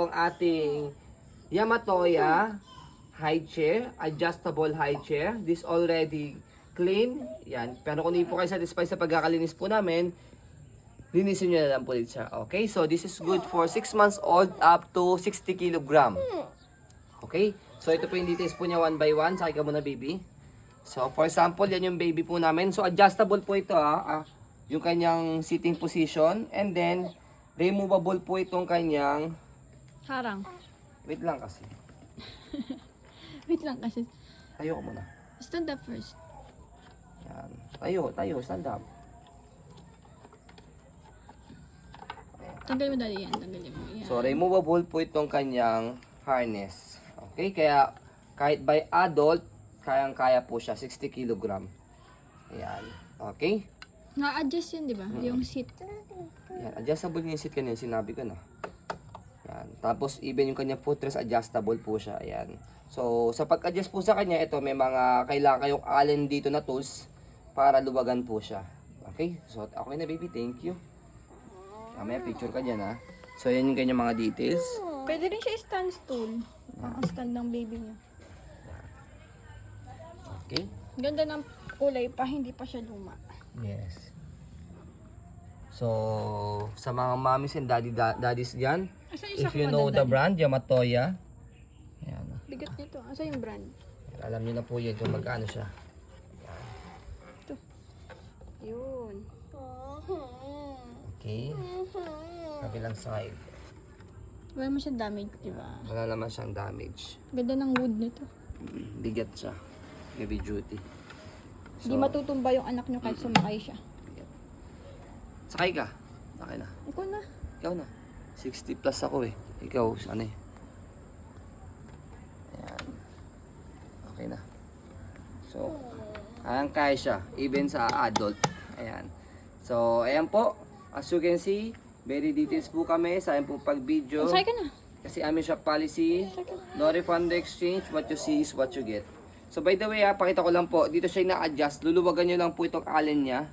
Ang ating Yamatoya high chair, adjustable high chair. This already clean. Yan. Pero kung hindi po kayo satisfied sa pagkakalinis po namin, linisin nyo na lang po ulit siya. Okay? So, this is good for 6 months old up to 60 kilogram. Okay? So, ito po yung details po niya one by one. Sakay ka muna, baby. So, for example, yan yung baby po namin. So, adjustable po ito, yung kanyang sitting position. And then, removable po itong kanyang... Harang. Wait lang kasi. Wait lang kasi. Tayo ko muna. Stand up first. Yan. Tayo. Stand up. Tanggalin mo dali yan. Tanggalin mo yan. So, removable po itong kanyang harness. Okay? Kaya, kahit by adult, kayang-kaya po siya. 60 kilogram. Yan. Okay? Na-adjust yun, di ba? Yung seat. Yan. Adjustable yung seat kanina. Sinabi ko na. Yan. Tapos, even yung kanyang footrest, adjustable po siya. Ayan. So, sa pag-adjust po sa kanya, ito, may mga kailangan kayong allen dito na tools para luwagan po siya. Okay? So, okay na, baby. Thank you. May picture ka dyan, ha? So, yan yung kanyang mga details. Pwede rin siya stand stool. Ang stand ng baby niya. Okay? Ganda ng kulay pa, hindi pa siya luma. Yes. So, sa mga mommies and daddies dyan, Asa yung if you know the brand, Yamatoya, yan. bigat nito. Asa yung brand? Alam niyo na po yun kung magkano siya. Yun. Okay? Kabilang side. Wala mo siyang damage, di ba? Wala naman siyang damage. Ganda ng wood nito. Bigat siya. Heavy duty. Hindi matutumba yung anak nyo kahit sumakay siya. Sakay ka. Sakay na. Ikaw na. Ikaw na. 60 plus ako eh. Ikaw, ano eh. Ayan. Okay na. So, kaya siya. Even sa adult. Ayan. So, ayan po. As you can see, very details po kami sa ayan po pag-video. Sakay ka na. Kasi amin shop policy, no refund exchange, what you see is what you get. So by the way, pakita ko lang po, dito siya na-adjust. Luluwagan nyo lang po itong allen niya.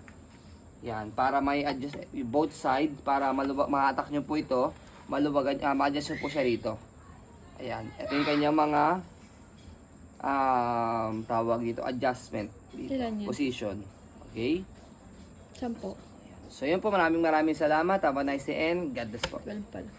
Yan, para may adjust both side, para ma-attack nyo po ito, maluwagan, ma-adjust nyo po siya rito. Ayan, ito yung kanyang mga tawag dito, adjustment dito, Ilan yan? position. Okay? 10. So yun po, maraming salamat. Have a nice day and God bless po. 12 pala.